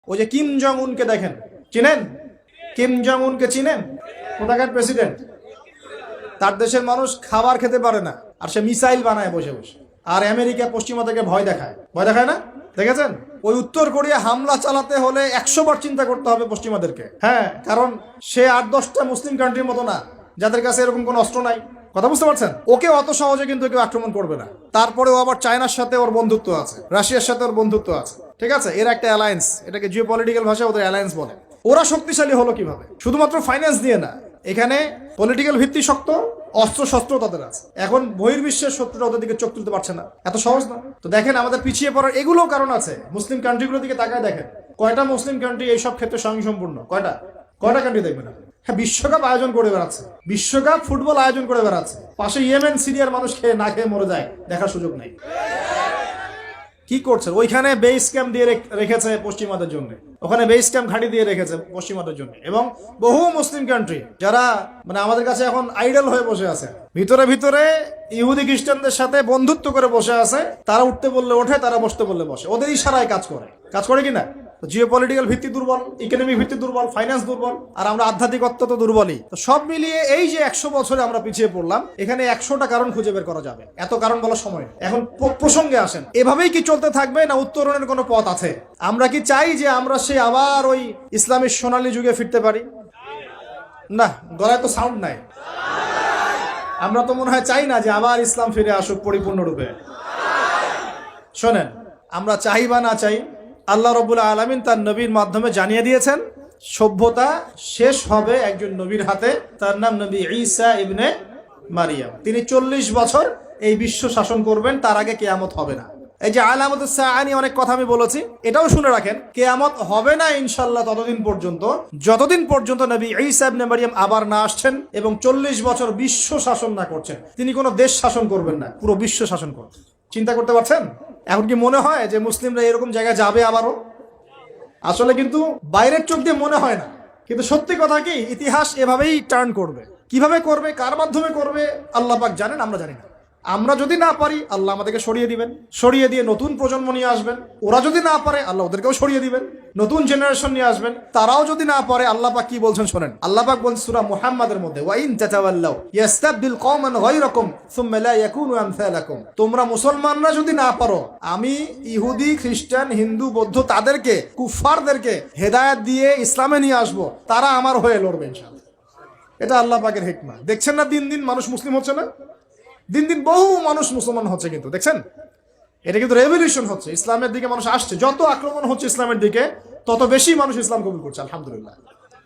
ওই যে Kim Jong উনকে দেখেন, চিনেন? কিম জং উনকে চিনেন? কোথাকার প্রেসিডেন্ট। তার দেশের মানুষ খাবার খেতে পারে না, আর সে মিসাইল বানায় বসে বসে। আর আমেরিকা পশ্চিমা থেকে ভয় দেখায়, ভয় দেখায় না? দেখেছেন? ওই উত্তর কোরিয়া হামলা চালাতে হলে 100 বার চিন্তা করতে হবে পশ্চিমাদেরকে। হ্যাঁ, কারণ সে 8-10টা মুসলিম কান্ট্রির মতো না যাদের কাছে এরকম কোনো অস্ত্র নাই। কথা বুঝতে পারছেন? ওকে অত সহজে কিন্তু কেউ আক্রমণ করবে না। তারপরেও আবার চায়নার সাথে ওর বন্ধুত্ব আছে, রাশিয়ার সাথে ওর বন্ধুত্ব আছে, ঠিক আছে? এর একটা অ্যালায়েন্স, এটাকে জিও পলিটিক্যাল ভাষায় ওদের অ্যালায়েন্স বলে। ওরা শক্তিশালী হলো কিভাবে? শুধুমাত্র ফাইন্যান্স দিয়ে না, এখানে পলিটিক্যাল ভিত্তি শক্ত, অস্ত্র শস্ত্র তাদের আছে। এখন বহির্বিশ্বের শত্রুরা ওদের দিকে চোখ তুলতে পারছে না, এত সহজ না। তো দেখেন আমাদের পিছিয়ে পড়ার এগুলো কারণ আছে। মুসলিম কান্ট্রিগুলোর দিকে তাকায় দেখেন, কয়টা মুসলিম কান্ট্রি এইসব ক্ষেত্রে স্বয়ংসম্পূর্ণ? কয়টা কান্ট্রি দেখবেন? হ্যাঁ, বিশ্বকাপ আয়োজন করে বেড়াচ্ছে, বিশ্বকাপ ফুটবল আয়োজন করে বেড়াচ্ছে, পাশে ইয়েমেন সিরিয়ার মানুষ খেয়ে না খেয়ে মরে যায়, দেখার সুযোগ নেই। কি করছে? ওইখানে বেস ক্যাম্প দিয়ে রেখেছে পশ্চিমাদের জন্য, ওখানে বেস ক্যাম্প ঘাঁটি দিয়ে রেখেছে পশ্চিমাদের জন্য। এবং বহু মুসলিম কান্ট্রি যারা মানে আমাদের কাছে এখন আইডল হয়ে বসে আছে, ভিতরে ভিতরে ইহুদি খ্রিস্টানদের সাথে বন্ধুত্ব করে বসে আছে। তারা উঠতে বললে ওঠে, তারা বসতে বললে বসে, ওদের ইশারায় কাজ করে কিনা? জিও পলিটিক্যাল ভিত্তি দুর্বল, ইকোনমিক ভিত্তি দুর্বল, ফাইন্যান্স দুর্বল, আর আমরা আধ্যাত্মিকত্ব তো দুর্বলই। তো সব মিলিয়ে এই যে 100 বছরে আমরা পিছিয়ে পড়লাম, এখানে 100টা কারণ খুঁজে বের করা যাবে। এত কারণ বলার সময় এখন প্রসঙ্গে আসেন। এভাবেই কি চলতে থাকবে, না উত্তরণের কোনো পথ আছে? আমরা কি চাই যে আমরা সে আবার ওই ইসলামের সোনালী যুগে ফিরতে পারি? না, গলায় তো সাউন্ড নাই। আমরা তো মনে হয় চাই না যে আবার ইসলাম ফিরে আসুক পরিপূর্ণরূপে। শোনেন, আমরা চাই বা না চাই, আল্লাহ রাব্বুল আলামিন তার নবীর মাধ্যমে জানিয়ে দিয়েছেন সভ্যতা শেষ হবে একজন নবীর হাতে। তার নাম নবী ঈসা ইবনে মারিয়াম। তিনি 40 বছর এই বিশ্ব শাসন করবেন, তার আগে কিয়ামত হবে না। এই যে আলামতুস সাআ নিয়ে অনেক কথা আমি বলেছি, এটাও শুনে রাখেন, কিয়ামত হবে না ইনশাআল্লাহ ততদিন পর্যন্ত যতদিন পর্যন্ত নবী ঈসা ইবনে মারিয়াম আবার না আসছেন এবং 40 বছর বিশ্ব শাসন না করছেন। তিনি কোনো দেশ শাসন করবেন না, পুরো বিশ্ব শাসন করবেন। চিন্তা করতে পারছেন? এখন কি মনে হয় যে মুসলিমরা এরকম জায়গায় যাবে আবারও? আসলে কিন্তু বাইরের চোখ দিয়ে মনে হয় না, কিন্তু সত্যি কথা কি, ইতিহাস এভাবেই টার্ন করবে। কিভাবে করবে, কার মাধ্যমে করবে, আল্লাহ পাক জানেন, আমরা জানি না। আমরা যদি না পারি, আল্লাহ আমাদেরকে সরিয়ে দিবেন, সরিয়ে দিয়ে নতুন প্রজন্ম নিয়ে আসবেন। ওরা যদি না পারে, আল্লাহ ওদেরকেও সরিয়ে দিবেন, নতুন জেনারেশন নিয়ে আসবেন। তারাও যদি না পারে, আল্লাহ পাক কি বলছেন শোনেন। আল্লাহ পাক বলছেন সূরা মুহাম্মাদের মধ্যে, ওয়া ইন তাতাওয়াল্লাউ ইয়াস্তাবদিল কওমান গায়রাকুম সুম্মা লা ইয়াকুনু আমসালাকুম। তোমরা মুসলমানরা যদি না পারো, আমি ইহুদি, খ্রিস্টান, হিন্দু, বৌদ্ধ তাদেরকে, কুফফারদেরকে হেদায়েত দিয়ে ইসলামে নিয়ে আসবো, তারা আমার হয়ে লড়বে ইনশাআল্লাহ। এটা আল্লাহ পাকের হিকমা। দেখছেন না দিন দিন মানুষ মুসলিম হচ্ছে না? দিন দিন বহু মানুষ মুসলমান হচ্ছে, কিন্তু দেখছেন এটা কিন্তু রেভলিউশন হচ্ছে, ইসলামের দিকে মানুষ আসছে। যত আক্রমণ হচ্ছে ইসলামের দিকে, তত বেশি মানুষ ইসলাম কবুল করছে, আলহামদুলিল্লাহ।